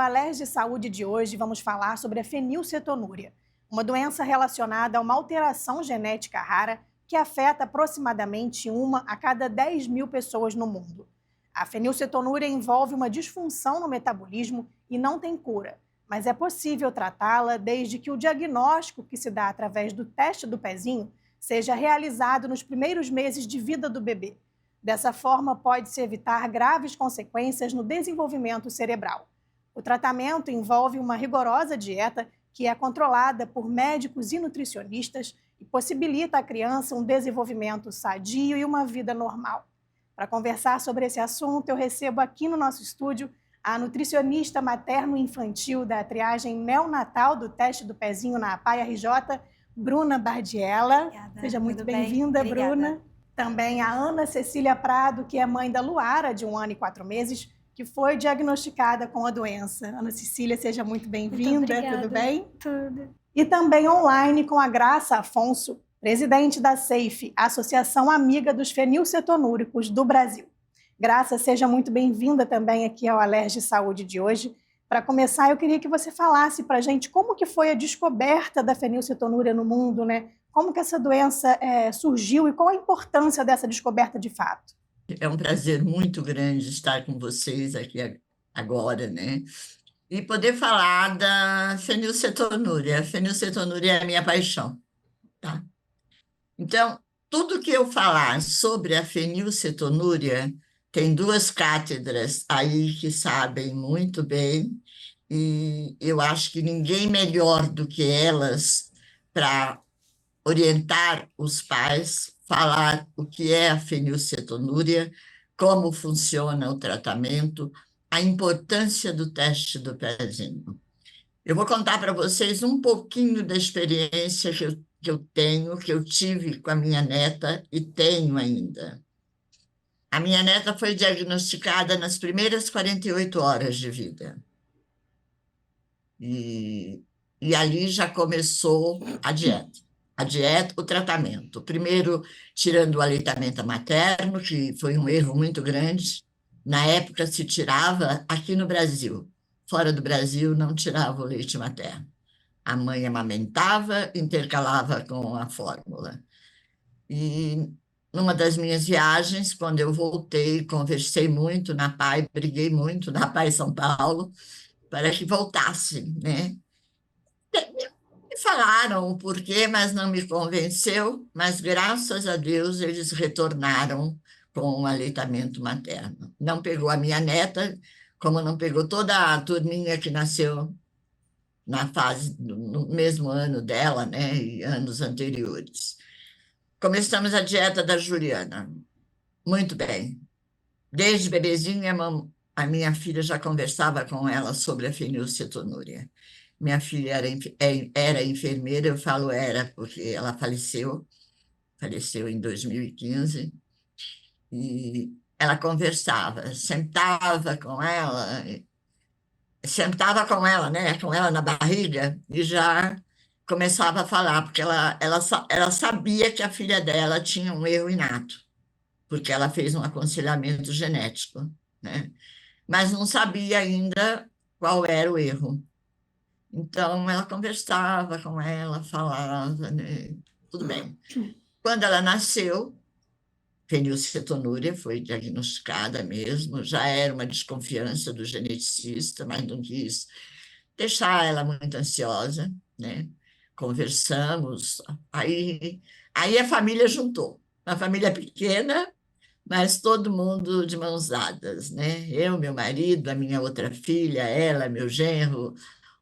Alerj de Saúde de hoje vamos falar sobre a fenilcetonúria, uma doença relacionada a uma alteração genética rara que afeta aproximadamente 1 a cada 10 mil pessoas no mundo. A fenilcetonúria envolve uma disfunção no metabolismo e não tem cura, mas é possível tratá-la desde que o diagnóstico, que se dá através do teste do pezinho, seja realizado nos primeiros meses de vida do bebê. Dessa forma, pode-se evitar graves consequências no desenvolvimento cerebral. O tratamento envolve uma rigorosa dieta que é controlada por médicos e nutricionistas e possibilita à criança um desenvolvimento sadio e uma vida normal. Para conversar sobre esse assunto, eu recebo aqui no nosso estúdio a nutricionista materno-infantil da triagem neonatal do teste do pezinho na APAE RJ, Bruna Bardiella. Obrigada. Seja muito bem-vinda, Bruna. Também a Ana Cecília Prado, que é mãe da Luara, de 1 ano e 4 meses, que foi diagnosticada com a doença. Ana Cecília, seja muito bem-vinda, tudo bem? Tudo. E também online com a Graça Afonso, presidente da SAFE, Associação Amiga dos Fenilcetonúricos do Brasil. Graça, seja muito bem-vinda também aqui ao Alerj de Saúde de hoje. Para começar, eu queria que você falasse para a gente como que foi a descoberta da fenilcetonúria no mundo, né? Como que essa doença surgiu e qual a importância dessa descoberta de fato? É um prazer muito grande estar com vocês aqui agora, né? E poder falar da fenilcetonúria. A fenilcetonúria é a minha paixão, tá? Então, tudo que eu falar sobre a fenilcetonúria, tem 2 cátedras aí que sabem muito bem, e eu acho que ninguém melhor do que elas para orientar os pais, falar o que é a fenilcetonúria, como funciona o tratamento, a importância do teste do pezinho. Eu vou contar para vocês um pouquinho da experiência que eu tive com a minha neta e tenho ainda. A minha neta foi diagnosticada nas primeiras 48 horas de vida. E ali já começou a dieta. O tratamento. Primeiro, tirando o aleitamento materno, que foi um erro muito grande. Na época se tirava aqui no Brasil. Fora do Brasil não tirava o leite materno. A mãe amamentava, intercalava com a fórmula. E numa das minhas viagens, quando eu voltei, conversei muito na PAI, briguei muito na PAI São Paulo, para que voltasse, né? Me falaram o porquê, mas não me convenceu, mas graças a Deus eles retornaram com o aleitamento materno. Não pegou a minha neta, como não pegou toda a turminha que nasceu na fase, no mesmo ano dela, né, e anos anteriores. Começamos a dieta da Juliana. Muito bem. Desde bebezinha, a minha filha já conversava com ela sobre a fenilcetonúria. Minha filha era enfermeira, eu falo era porque ela faleceu em 2015, e ela conversava, sentava com ela, né, com ela na barriga, e já começava a falar, porque ela sabia que a filha dela tinha um erro inato, porque ela fez um aconselhamento genético, né, mas não sabia ainda qual era o erro. Então, ela conversava com ela, falava, né? Tudo bem. Quando ela nasceu, fenilcetonúria foi diagnosticada mesmo, já era uma desconfiança do geneticista, mas não quis deixar ela muito ansiosa, né? Conversamos, aí a família juntou. Uma família pequena, mas todo mundo de mãos dadas, né? Eu, meu marido, a minha outra filha, ela, meu genro,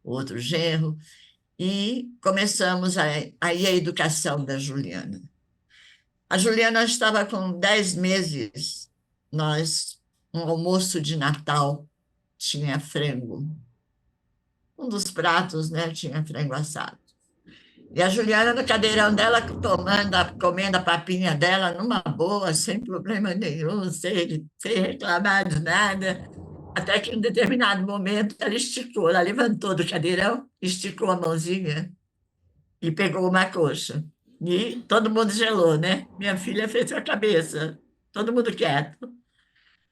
outro genro, e começamos aí a educação da Juliana. A Juliana estava com 10 meses, um almoço de Natal, tinha frango. Um dos pratos, né, tinha frango assado. E a Juliana no cadeirão dela, comendo a papinha dela numa boa, sem problema nenhum, sem reclamar de nada. Até que em um determinado momento ela levantou do cadeirão, esticou a mãozinha e pegou uma coxa. E todo mundo gelou, né? Minha filha fez a cabeça, todo mundo quieto.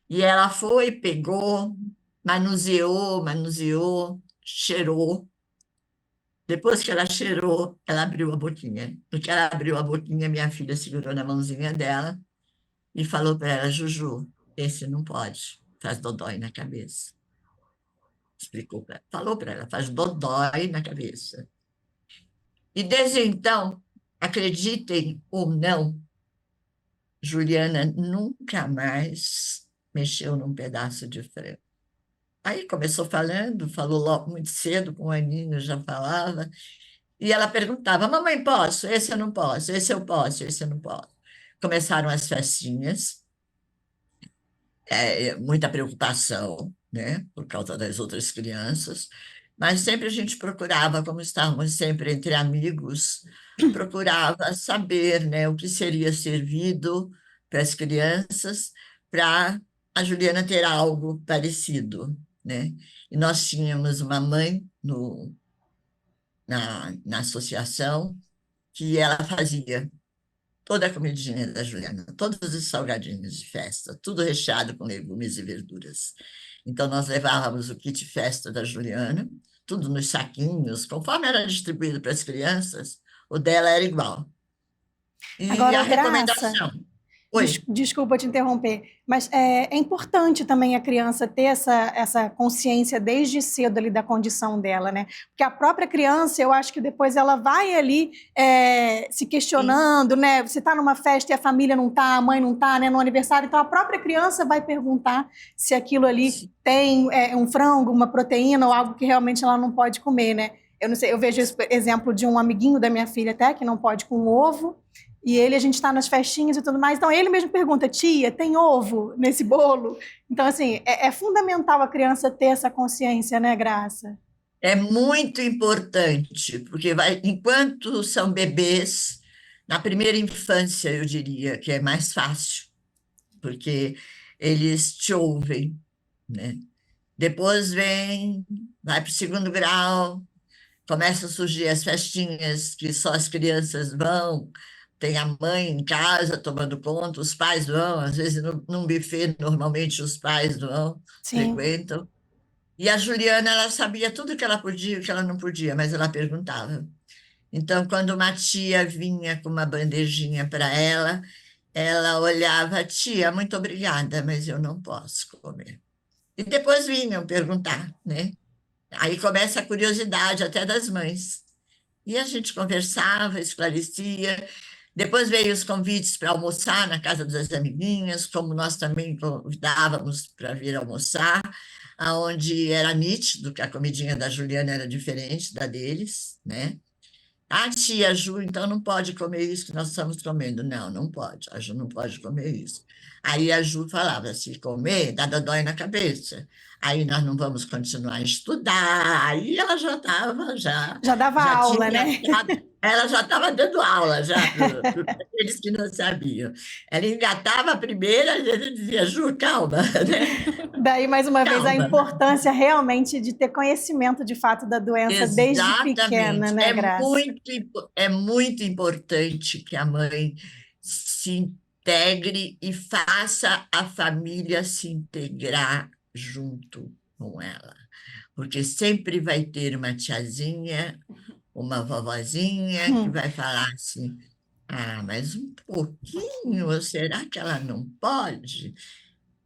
E ela foi, pegou, manuseou, cheirou. Depois que ela cheirou, ela abriu a boquinha. Porque ela abriu a boquinha, minha filha segurou na mãozinha dela e falou para ela: Juju, esse não pode, faz dodói na cabeça. Explicou para ela, falou para ela, faz dodói na cabeça. E desde então, acreditem ou não, Juliana nunca mais mexeu num pedaço de frango. Aí começou falando, falou logo muito cedo, com um aninho já falava, e ela perguntava: Mamãe, posso? Esse eu não posso, esse eu posso, esse eu não posso. Começaram as festinhas, muita preocupação, né, por causa das outras crianças, mas sempre a gente procurava, como estávamos sempre entre amigos, procurava saber, né, o que seria servido para as crianças, para a Juliana ter algo parecido, né? E nós tínhamos uma mãe na associação que ela fazia toda a comidinha da Juliana, todos os salgadinhos de festa, tudo recheado com legumes e verduras. Então, nós levávamos o kit festa da Juliana, tudo nos saquinhos, conforme era distribuído para as crianças, o dela era igual. E a Agora, Graça, recomendação. Oi. desculpa te interromper, mas é importante também a criança ter essa consciência desde cedo ali da condição dela, né? Porque a própria criança, eu acho que depois ela vai ali se Sim, questionando, né? Você está numa festa e a família não está, a mãe não está, né? No aniversário, então a própria criança vai perguntar se aquilo ali sim, tem um frango, uma proteína ou algo que realmente ela não pode comer, né? Eu não sei, eu vejo esse exemplo de um amiguinho da minha filha até, que não pode com ovo, e ele, a gente está nas festinhas e tudo mais. Então, ele mesmo pergunta: tia, tem ovo nesse bolo? Então, assim, é fundamental a criança ter essa consciência, né, Graça? é muito importante, porque enquanto são bebês, na primeira infância, eu diria que é mais fácil, porque eles te ouvem, né? Depois vai para o segundo grau, começam a surgir as festinhas que só as crianças vão, tem a mãe em casa tomando conta, os pais vão, às vezes num buffet, normalmente os pais vão, Sim. frequentam. E a Juliana, ela sabia tudo que ela podia e o que ela não podia, mas ela perguntava. Então, quando uma tia vinha com uma bandejinha para ela olhava: tia, muito obrigada, mas eu não posso comer. E depois vinham perguntar, né? Aí começa a curiosidade até das mães. E a gente conversava, esclarecia. Depois veio os convites para almoçar na casa das amiguinhas, como nós também convidávamos para vir almoçar, aonde era nítido que a comidinha da Juliana era diferente da deles, né? A tia Ju, então não pode comer isso que nós estamos comendo. Não, não pode. A Ju não pode comer isso. Aí a Ju falava: se comer, dá dói na cabeça. Aí nós não vamos continuar a estudar. Aí ela já estava, Já dava já tinha aula, né? engatado, ela já estava dando aula já para aqueles que não sabiam. Ela engatava a primeira, e ele dizia: Ju, calma, né? Daí, mais uma vez, a Calma. importância realmente de ter conhecimento de fato da doença desde pequena, Exatamente. né, Graça? É muito importante que a mãe se integre e faça a família se integrar junto com ela. Porque sempre vai ter uma tiazinha, uma vovozinha que vai falar assim: ah, mas um pouquinho, será que ela não pode?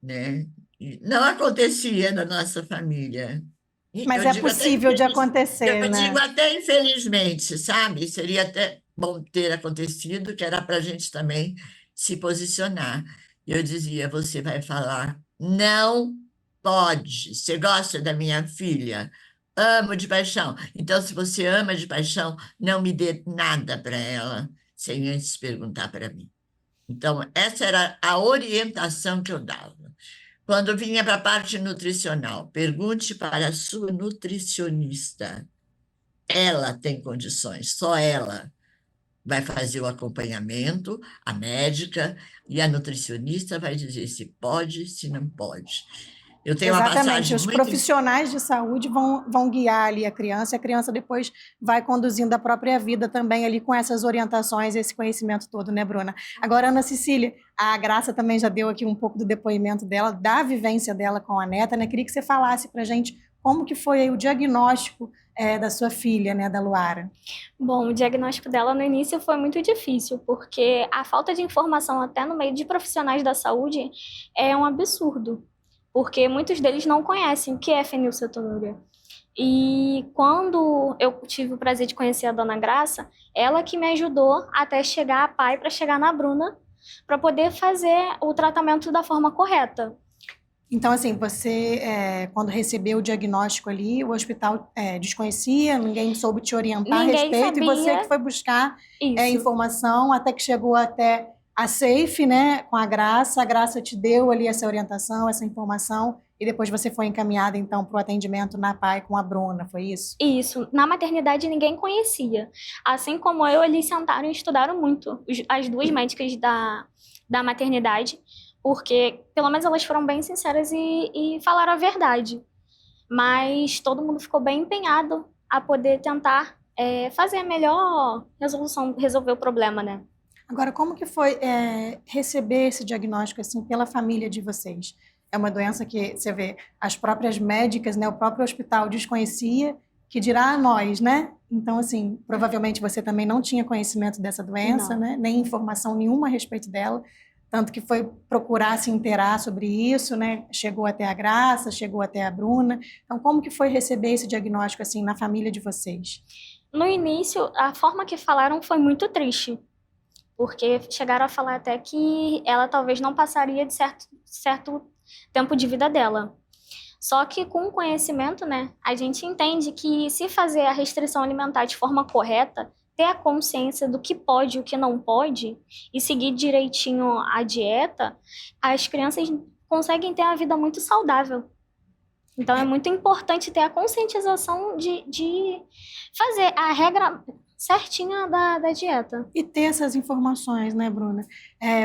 Né? E não acontecia na nossa família. E Mas eu é digo até possível de acontecer, eu digo né? até infelizmente, sabe? Seria até bom ter acontecido, que era para a gente também se posicionar. E eu dizia: você vai falar, não pode. Você gosta da minha filha? Amo de paixão. Então, se você ama de paixão, não me dê nada para ela, sem antes perguntar para mim. Então, essa era a orientação que eu dava. Quando vinha para a parte nutricional, pergunte para a sua nutricionista. Ela tem condições, só ela vai fazer o acompanhamento, a médica e a nutricionista vai dizer se pode, se não pode. Eu tenho uma Exatamente, passagem os muito... profissionais de saúde vão guiar ali a criança, e a criança depois vai conduzindo a própria vida também ali com essas orientações, esse conhecimento todo, né, Bruna? Agora, Ana Cecília, a Graça também já deu aqui um pouco do depoimento dela, da vivência dela com a neta, né? Queria que você falasse pra gente como que foi aí o diagnóstico da sua filha, né, da Luara. Bom, o diagnóstico dela no início foi muito difícil, porque a falta de informação até no meio de profissionais da saúde é um absurdo, porque muitos deles não conhecem o que é fenilcetonúria. E quando eu tive o prazer de conhecer a Dona Graça, ela que me ajudou até chegar a PAI para chegar na Bruna, para poder fazer o tratamento da forma correta. Então, assim, você, quando recebeu o diagnóstico ali, o hospital desconhecia, ninguém soube te orientar a Ninguém respeito, e você sabia que foi buscar isso. informação, até que chegou até a SAFE, né, com a Graça te deu ali essa orientação, essa informação, e depois você foi encaminhada, então, para o atendimento na PAI com a Bruna, foi isso? Isso. Na maternidade ninguém conhecia. Assim como eu, eles sentaram e estudaram muito, as duas médicas da maternidade, porque pelo menos elas foram bem sinceras e falaram a verdade. Mas todo mundo ficou bem empenhado a poder tentar fazer a melhor resolução, resolver o problema, né? Agora, como que foi receber esse diagnóstico assim pela família de vocês? É uma doença que, você vê, as próprias médicas, né, o próprio hospital desconhecia, que dirá a nós, né? Então, assim, provavelmente você também não tinha conhecimento dessa doença, né? Nem informação nenhuma a respeito dela, tanto que foi procurar se inteirar sobre isso, né? Chegou até a Graça, chegou até a Bruna. Então, como que foi receber esse diagnóstico, assim, na família de vocês? No início, a forma que falaram foi muito triste, porque chegaram a falar até que ela talvez não passaria de certo tempo de vida dela. Só que com o conhecimento, né, a gente entende que se fazer a restrição alimentar de forma correta, ter a consciência do que pode e o que não pode, e seguir direitinho a dieta, as crianças conseguem ter uma vida muito saudável. Então, é muito importante ter a conscientização de fazer a regra certinha da dieta. E ter essas informações, né, Bruna?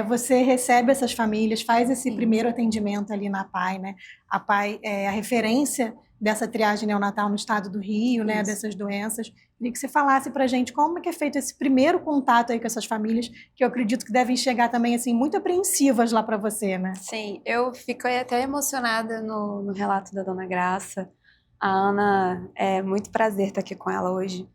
Você recebe essas famílias, faz esse primeiro atendimento ali na PAI, né? A PAI é a referência dessa triagem neonatal no estado do Rio, né, dessas doenças. Queria que você falasse pra gente como é que é feito esse primeiro contato aí com essas famílias, que eu acredito que devem chegar também, assim, muito apreensivas lá para você, né? Sim, eu fico até emocionada no relato da Dona Graça. A Ana, é muito prazer estar aqui com ela hoje,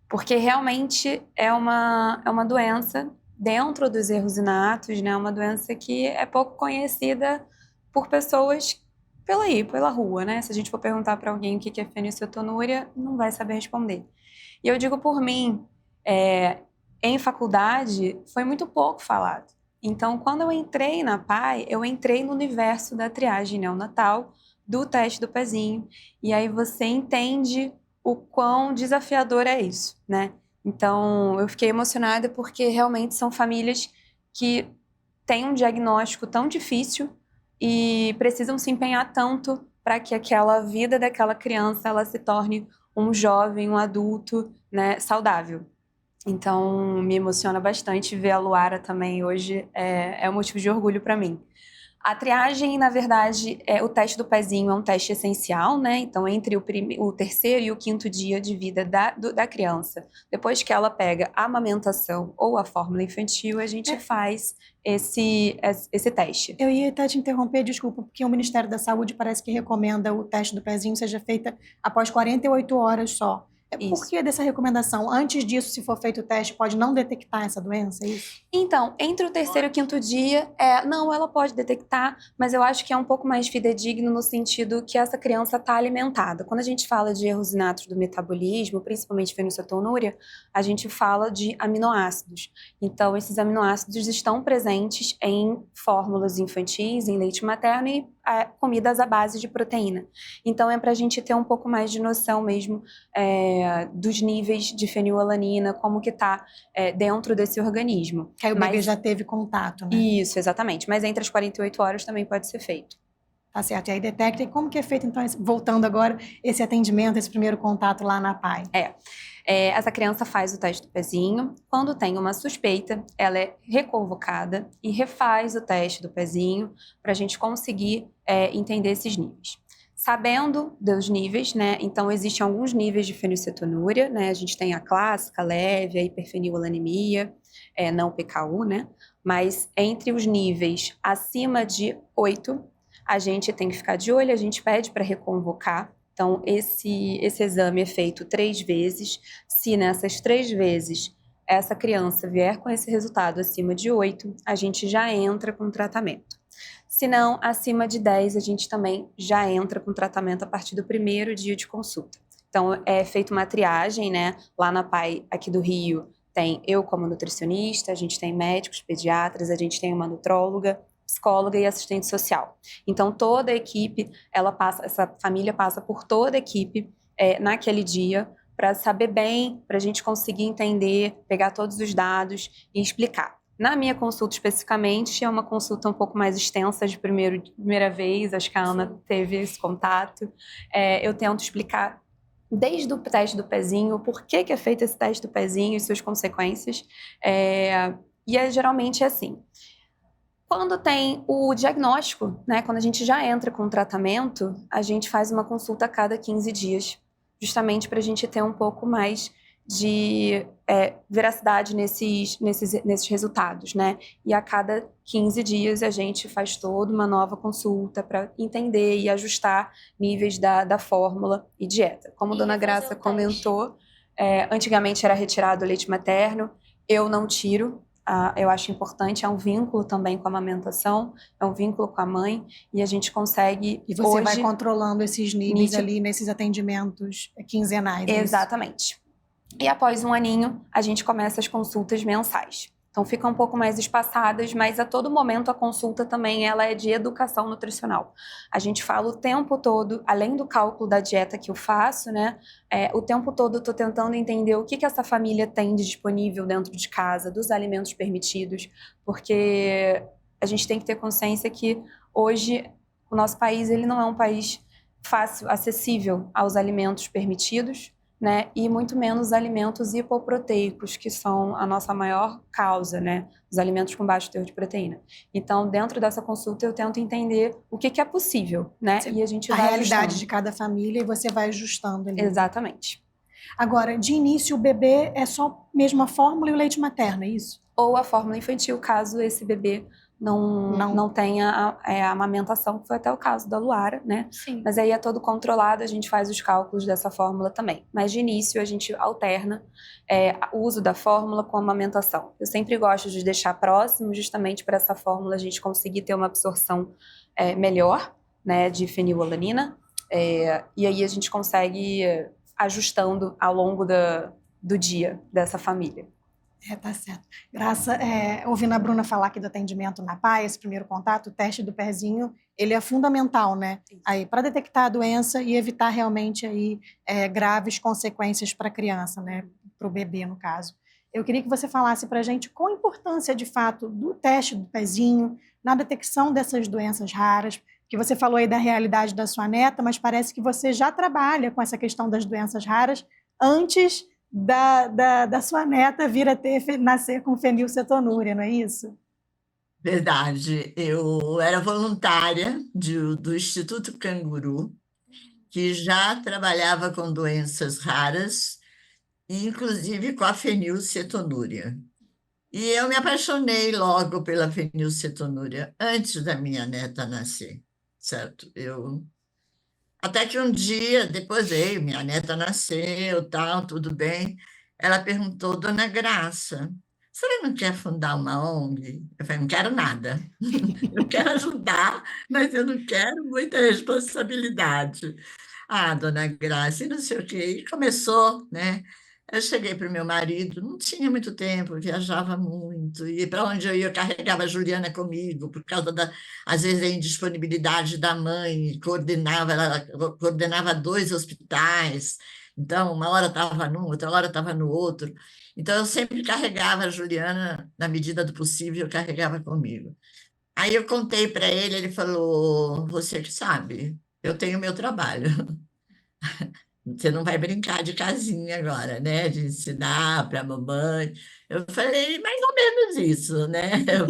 porque realmente é uma doença dentro dos erros inatos, né? Uma doença que é pouco conhecida por pessoas pela rua, né? Se a gente for perguntar para alguém o que é fenilcetonúria, não vai saber responder. E eu digo por mim, em faculdade foi muito pouco falado. Então, quando eu entrei na PAI, eu entrei no universo da triagem neonatal, do teste do pezinho, e aí você entende o quão desafiador é isso, né? Então, eu fiquei emocionada porque realmente são famílias que têm um diagnóstico tão difícil e precisam se empenhar tanto para que aquela vida daquela criança ela se torne um jovem, um adulto, né, saudável. Então, me emociona bastante ver a Luara também hoje, é um motivo de orgulho para mim. A triagem, na verdade, o teste do pezinho é um teste essencial, né? Então, entre o terceiro e o quinto dia de vida da criança, depois que ela pega a amamentação ou a fórmula infantil, a gente faz esse teste. Eu ia até te interromper, desculpa, porque o Ministério da Saúde parece que recomenda o teste do pezinho seja feita após 48 horas só. Por que dessa recomendação? Antes disso, se for feito o teste, pode não detectar essa doença, é isso? Então, entre o terceiro e o quinto dia, não, ela pode detectar, mas eu acho que é um pouco mais fidedigno no sentido que essa criança está alimentada. Quando a gente fala de erros inatos do metabolismo, principalmente fenilcetonúria, a gente fala de aminoácidos. Então, esses aminoácidos estão presentes em fórmulas infantis, em leite materno e comidas à base de proteína. Então, é para a gente ter um pouco mais de noção mesmo dos níveis de fenilalanina, como que está dentro desse organismo. Que aí o bebê já teve contato, né? Isso, exatamente. Mas entre as 48 horas também pode ser feito. Tá certo. E aí detecta. E como que é feito, então, voltando agora, esse atendimento, esse primeiro contato lá na PAI? Essa criança faz o teste do pezinho. Quando tem uma suspeita, ela é reconvocada e refaz o teste do pezinho para a gente conseguir entender esses níveis. Sabendo dos níveis, né? Então, existem alguns níveis de fenilcetonúria, né? A gente tem a clássica, leve, a hiperfenilanemia, não PKU, né? Mas entre os níveis acima de 8, a gente tem que ficar de olho, a gente pede para reconvocar. Então, esse exame é feito 3 vezes. Se nessas 3 vezes essa criança vier com esse resultado acima de 8, a gente já entra com tratamento. Se não, acima de 10, a gente também já entra com tratamento a partir do primeiro dia de consulta. Então, é feita uma triagem, né? Lá na PAI, aqui do Rio, tem eu como nutricionista, a gente tem médicos, pediatras, a gente tem uma nutróloga, psicóloga e assistente social. Então, toda a equipe, essa família passa por toda a equipe naquele dia para saber bem, para a gente conseguir entender, pegar todos os dados e explicar. Na minha consulta especificamente, é uma consulta um pouco mais extensa de primeira vez, acho que a Ana teve esse contato. Eu tento explicar desde o teste do pezinho, por que é feito esse teste do pezinho e suas consequências. Geralmente é assim. Quando tem o diagnóstico, né, quando a gente já entra com o tratamento, a gente faz uma consulta a cada 15 dias, justamente para a gente ter um pouco mais de veracidade nesses resultados, né? E a cada 15 dias a gente faz toda uma nova consulta para entender e ajustar níveis da fórmula e dieta. Como a dona Graça comentou, antigamente era retirado o leite materno, eu não tiro. Eu acho importante, é um vínculo também com a amamentação, é um vínculo com a mãe, e a gente consegue... E você vai controlando esses níveis ali nesses atendimentos quinzenais. Exatamente. E após 1 aninho, a gente começa as consultas mensais. Então, ficam um pouco mais espaçadas, mas a todo momento a consulta também ela é de educação nutricional. A gente fala o tempo todo, além do cálculo da dieta que eu faço, né? O tempo todo eu estou tentando entender o que essa família tem de disponível dentro de casa, dos alimentos permitidos, porque a gente tem que ter consciência que hoje o nosso país ele não é um país fácil, acessível aos alimentos permitidos, né? E muito menos alimentos hipoproteicos, que são a nossa maior causa, né? Os alimentos com baixo teor de proteína. Então, dentro dessa consulta, eu tento entender o que é possível, né? E a gente vai realidade ajustando. De cada família e você vai ajustando ali. Exatamente. Agora, de início, o bebê é só mesmo a fórmula e o leite materno, é isso? Ou a fórmula infantil, caso esse bebê não tenha a amamentação, que foi até o caso da Luara, né? Sim. Mas aí é todo controlado, a gente faz os cálculos dessa fórmula também. Mas de início a gente alterna o uso da fórmula com a amamentação. Eu sempre gosto de deixar próximo, justamente para essa fórmula a gente conseguir ter uma absorção melhor, né, de fenilalanina, e aí a gente consegue ir ajustando ao longo do dia dessa família. Tá certo. Graça, ouvindo a Bruna falar aqui do atendimento na PAI, esse primeiro contato, o teste do pezinho, ele é fundamental, né? Aí, para detectar a doença e evitar realmente aí, graves consequências para a criança, né? Para o bebê, no caso. Eu queria que você falasse para a gente qual a importância, de fato, do teste do pezinho na detecção dessas doenças raras, que você falou aí da realidade da sua neta, mas parece que você já trabalha com essa questão das doenças raras antes da sua neta vir a nascer com fenilcetonúria, não é isso? Verdade. Eu era voluntária do Instituto Canguru, que já trabalhava com doenças raras, inclusive com a fenilcetonúria. E eu me apaixonei logo pela fenilcetonúria, antes da minha neta nascer, certo? Até que um dia, depois veio, minha neta nasceu, tal, tudo bem. Ela perguntou, Dona Graça, você não quer fundar uma ONG? Eu falei, não quero nada. Eu quero ajudar, mas eu não quero muita responsabilidade. Ah, Dona Graça, e não sei o quê. E começou, né? Eu cheguei para o meu marido, não tinha muito tempo, viajava muito, e para onde eu ia, eu carregava a Juliana comigo, por causa às vezes, a indisponibilidade da mãe, ela coordenava 2 hospitais, então, uma hora estava num, outra hora estava no outro. Então, eu sempre carregava a Juliana, na medida do possível, eu carregava comigo. Aí eu contei para ele falou, você que sabe, eu tenho meu trabalho. você não vai brincar de casinha agora, né? De ensinar para a mamãe. Eu falei, mais ou menos isso, né? Eu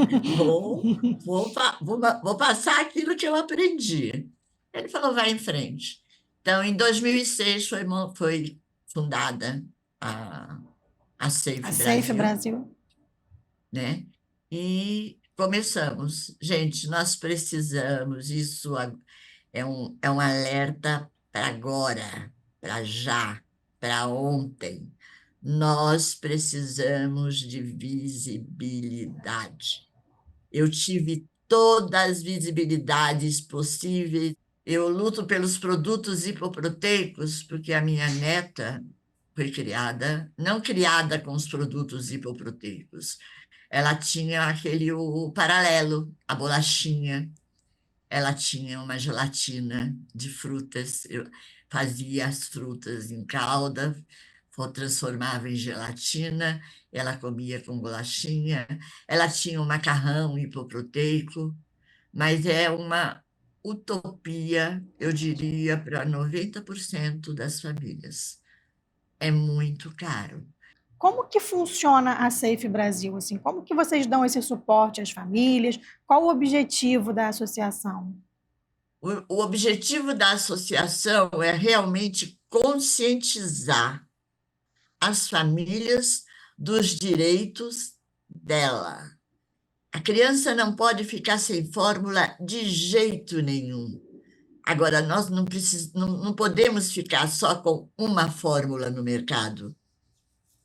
vou passar aquilo que eu aprendi. Ele falou, vai em frente. Então, em 2006 foi fundada a, a A Safe Safe Brasil, Brasil. né? E começamos. Gente, nós precisamos, é um alerta para agora, para já, para ontem. Nós precisamos de visibilidade. Eu tive todas as visibilidades possíveis. Eu luto pelos produtos hipoproteicos, porque a minha neta foi criada, não criada com os produtos hipoproteicos. Ela tinha o paralelo, a bolachinha, ela tinha uma gelatina de frutas. Eu fazia as frutas em calda, transformava em gelatina, ela comia com bolachinha. Ela tinha um macarrão hipoproteico, mas é uma utopia, eu diria, para 90% das famílias. É muito caro. Como que funciona a Safe Brasil? Assim, como que vocês dão esse suporte às famílias? Qual o objetivo da associação? O objetivo da associação é realmente conscientizar as famílias dos direitos dela. A criança não pode ficar sem fórmula de jeito nenhum. Agora, nós não podemos ficar só com uma fórmula no mercado.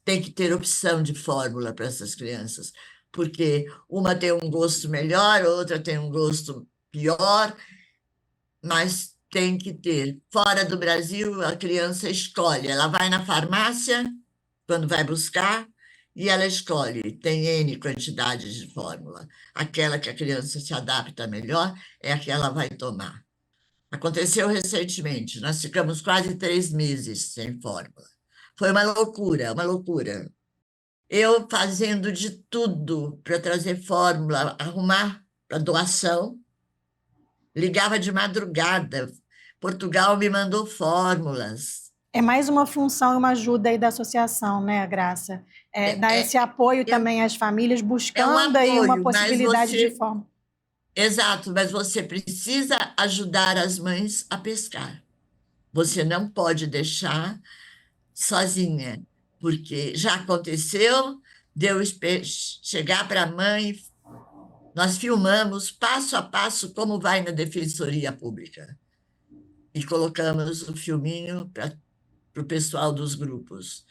Tem que ter opção de fórmula para essas crianças, porque uma tem um gosto melhor, outra tem um gosto pior, mas tem que ter. Fora do Brasil, a criança escolhe. Ela vai na farmácia, quando vai buscar, e ela escolhe. Tem N quantidades de fórmula. Aquela que a criança se adapta melhor é a que ela vai tomar. Aconteceu recentemente, nós ficamos quase 3 meses sem fórmula. Foi uma loucura, uma loucura. Eu fazendo de tudo para trazer fórmula, arrumar para doação, ligava de madrugada. Portugal me mandou fórmulas. É mais uma função e uma ajuda aí da associação, né, Graça? Dar esse apoio também às famílias, É um buscando aí uma apoio, mas possibilidade de forma. Exato, mas você precisa ajudar as mães a pescar. Você não pode deixar sozinha, porque já aconteceu de eu chegar para a mãe, nós filmamos passo a passo como vai na Defensoria Pública e colocamos o filminho para o pessoal dos grupos.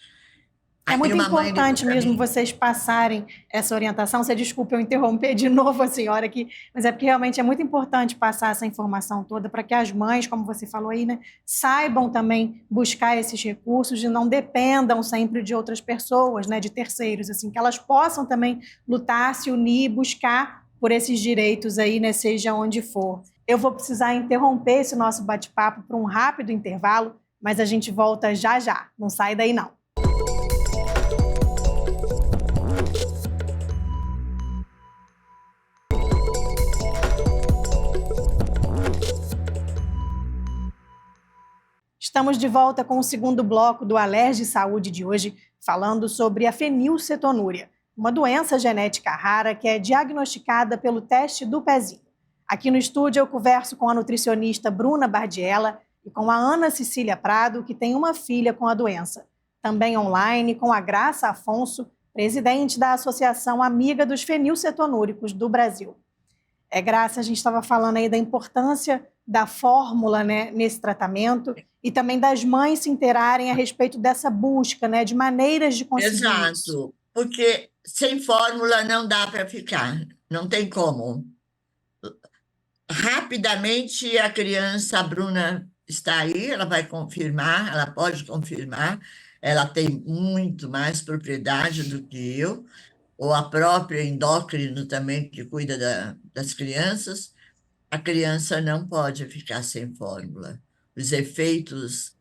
É Aí muito uma mãe ligou importante para mesmo mim, vocês passarem essa orientação. Você desculpe eu interromper de novo a senhora aqui, mas é porque realmente é muito importante passar essa informação toda para que as mães, como você falou aí, né, saibam também buscar esses recursos e não dependam sempre de outras pessoas, né, de terceiros, assim, que elas possam também lutar, se unir, buscar por esses direitos aí, né, seja onde for. Eu vou precisar interromper esse nosso bate-papo por um rápido intervalo, mas a gente volta já já. Não sai daí não. Estamos de volta com o segundo bloco do Alerj Saúde de hoje, falando sobre a fenilcetonúria, uma doença genética rara que é diagnosticada pelo teste do pezinho. Aqui no estúdio eu converso com a nutricionista Bruna Bardiella e com a Ana Cecília Prado, que tem uma filha com a doença. Também online com a Graça Afonso, presidente da Associação Amiga dos Fenilcetonúricos do Brasil. Graça, a gente estava falando aí da importância da fórmula, né, nesse tratamento e também das mães se inteirarem a respeito dessa busca, né, de maneiras de conseguir isso. exato, porque sem fórmula não dá para ficar, não tem como. Rapidamente a criança, a Bruna está aí, ela vai confirmar, ela pode confirmar, ela tem muito mais propriedade do que eu, ou a própria endócrino também, que cuida das crianças. A criança não pode ficar sem fórmula. Os efeitos